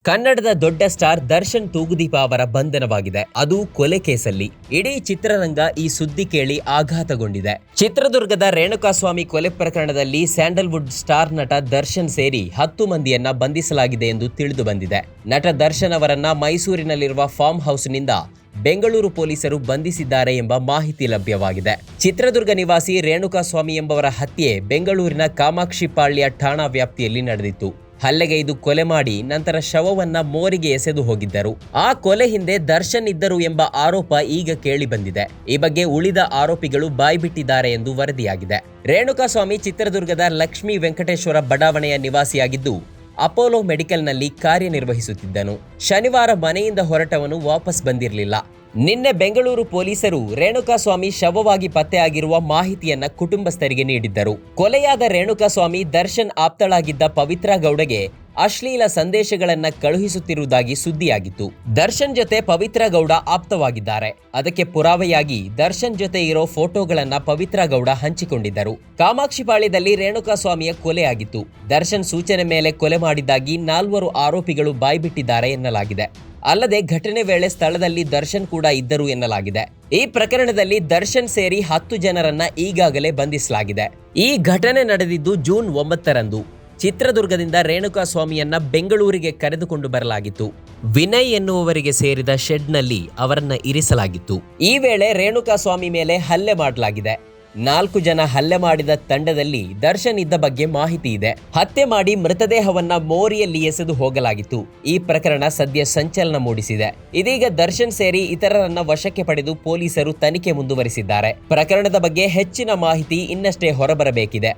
ಕನ್ನಡದ ದೊಡ್ಡ ಸ್ಟಾರ್ ದರ್ಶನ್ ತೂಗುದೀಪ ಅವರ ಬಂಧನವಾಗಿದೆ. ಅದು ಕೊಲೆ ಕೇಸಲ್ಲಿ. ಇಡೀ ಚಿತ್ರರಂಗ ಈ ಸುದ್ದಿ ಕೇಳಿ ಆಘಾತಗೊಂಡಿದೆ. ಚಿತ್ರದುರ್ಗದ ರೇಣುಕಾಸ್ವಾಮಿ ಕೊಲೆ ಪ್ರಕರಣದಲ್ಲಿ ಸ್ಯಾಂಡಲ್ವುಡ್ ಸ್ಟಾರ್ ನಟ ದರ್ಶನ್ ಸೇರಿ 10 ಮಂದಿಯನ್ನ ಬಂಧಿಸಲಾಗಿದೆ ಎಂದು ತಿಳಿದು ಬಂದಿದೆ. ನಟ ದರ್ಶನ್ ಅವರನ್ನ ಮೈಸೂರಿನಲ್ಲಿರುವ ಫಾರ್ಮ್ ಹೌಸ್ನಿಂದ ಬೆಂಗಳೂರು ಪೊಲೀಸರು ಬಂಧಿಸಿದ್ದಾರೆ ಎಂಬ ಮಾಹಿತಿ ಲಭ್ಯವಾಗಿದೆ. ಚಿತ್ರದುರ್ಗ ನಿವಾಸಿ ರೇಣುಕಾಸ್ವಾಮಿ ಎಂಬವರ ಹತ್ಯೆ ಬೆಂಗಳೂರಿನ ಕಾಮಾಕ್ಷಿಪಾಳ್ಯ ಠಾಣಾ ವ್ಯಾಪ್ತಿಯಲ್ಲಿ ನಡೆದಿತ್ತು. ಹಲ್ಲೆಗೈದು ಕೊಲೆ ಮಾಡಿ ನಂತರ ಶವವನ್ನ ಮೋರಿಗೆ ಎಸೆದು ಹೋಗಿದ್ದರು. ಆ ಕೊಲೆ ಹಿಂದೆ ದರ್ಶನ್ ಇದ್ದರು ಎಂಬ ಆರೋಪ ಈಗ ಕೇಳಿ ಬಂದಿದೆ. ಈ ಬಗ್ಗೆ ಉಳಿದ ಆರೋಪಿಗಳು ಬಾಯ್ಬಿಟ್ಟಿದ್ದಾರೆ ಎಂದು ವರದಿಯಾಗಿದೆ. ರೇಣುಕಾಸ್ವಾಮಿ ಚಿತ್ರದುರ್ಗದ ಲಕ್ಷ್ಮೀ ವೆಂಕಟೇಶ್ವರ ಬಡಾವಣೆಯ ನಿವಾಸಿಯಾಗಿದ್ದು ಅಪೋಲೋ ಮೆಡಿಕಲ್ನಲ್ಲಿ ಕಾರ್ಯನಿರ್ವಹಿಸುತ್ತಿದ್ದನು. ಶನಿವಾರ ಮನೆಯಿಂದ ಹೊರಟವನು ವಾಪಸ್ ಬಂದಿರಲಿಲ್ಲ. ನಿನ್ನೆ ಬೆಂಗಳೂರು ಪೊಲೀಸರು ರೇಣುಕಾಸ್ವಾಮಿ ಶವವಾಗಿ ಪತ್ತೆಯಾಗಿರುವ ಮಾಹಿತಿಯನ್ನ ಕುಟುಂಬಸ್ಥರಿಗೆ ನೀಡಿದ್ದರು. ಕೊಲೆಯಾದ ರೇಣುಕಾಸ್ವಾಮಿ ದರ್ಶನ್ ಆಪ್ತಳಾಗಿದ್ದ ಪವಿತ್ರ ಗೌಡಗೆ ಅಶ್ಲೀಲ ಸಂದೇಶಗಳನ್ನ ಕಳುಹಿಸುತ್ತಿರುವುದಾಗಿ ಸುದ್ದಿಯಾಗಿತ್ತು. ದರ್ಶನ್ ಜೊತೆ ಪವಿತ್ರ ಗೌಡ ಆಪ್ತವಾಗಿದ್ದಾರೆ. ಅದಕ್ಕೆ ಪುರಾವೆಯಾಗಿ ದರ್ಶನ್ ಜೊತೆ ಇರೋ ಫೋಟೋಗಳನ್ನ ಪವಿತ್ರ ಗೌಡ ಹಂಚಿಕೊಂಡಿದ್ದರು. ಕಾಮಾಕ್ಷಿಪಾಳ್ಯದಲ್ಲಿ ರೇಣುಕಾಸ್ವಾಮಿಯ ಕೊಲೆಯಾಗಿತ್ತು. ದರ್ಶನ್ ಸೂಚನೆ ಮೇಲೆ ಕೊಲೆ ಮಾಡಿದ್ದಾಗಿ 4 ಆರೋಪಿಗಳು ಬಾಯ್ಬಿಟ್ಟಿದ್ದಾರೆ ಎನ್ನಲಾಗಿದೆ. ಅಲ್ಲದೆ ಘಟನೆ ವೇಳೆ ಸ್ಥಳದಲ್ಲಿ ದರ್ಶನ್ ಕೂಡ ಇದ್ದರು ಎನ್ನಲಾಗಿದೆ. ಈ ಪ್ರಕರಣದಲ್ಲಿ ದರ್ಶನ್ ಸೇರಿ 10 ಜನರನ್ನ ಈಗಾಗಲೇ ಬಂಧಿಸಲಾಗಿದೆ. ಈ ಘಟನೆ ನಡೆದಿದ್ದು ಜೂನ್ 9ರಂದು. ಚಿತ್ರದುರ್ಗದಿಂದ ರೇಣುಕಾಸ್ವಾಮಿಯನ್ನ ಬೆಂಗಳೂರಿಗೆ ಕರೆದುಕೊಂಡು ಬರಲಾಗಿತ್ತು. ವಿನಯ್ ಎನ್ನುವವರಿಗೆ ಸೇರಿದ ಶೆಡ್ನಲ್ಲಿ ಅವರನ್ನ ಇರಿಸಲಾಗಿತ್ತು. ಈ ವೇಳೆ ರೇಣುಕಾಸ್ವಾಮಿ ಮೇಲೆ ಹಲ್ಲೆ ಮಾಡಲಾಗಿದೆ. 4 ಜನ ಹಲ್ಲೆ ಮಾಡಿದ ತಂಡದಲ್ಲಿ ದರ್ಶನ್ ಇದ್ದ ಬಗ್ಗೆ ಮಾಹಿತಿ ಇದೆ. ಹತ್ಯೆ ಮಾಡಿ ಮೃತದೇಹವನ್ನ ಮೋರಿಯಲ್ಲಿ ಎಸೆದು ಹೋಗಲಾಗಿತ್ತು. ಈ ಪ್ರಕರಣ ಸದ್ಯ ಸಂಚಲನ ಮೂಡಿಸಿದೆ. ಇದೀಗ ದರ್ಶನ್ ಸೇರಿ ಇತರರನ್ನ ವಶಕ್ಕೆ ಪಡೆದು ಪೊಲೀಸರು ತನಿಖೆ ಮುಂದುವರಿಸಿದ್ದಾರೆ. ಪ್ರಕರಣದ ಬಗ್ಗೆ ಹೆಚ್ಚಿನ ಮಾಹಿತಿ ಇನ್ನಷ್ಟೇ ಹೊರಬರಬೇಕಿದೆ.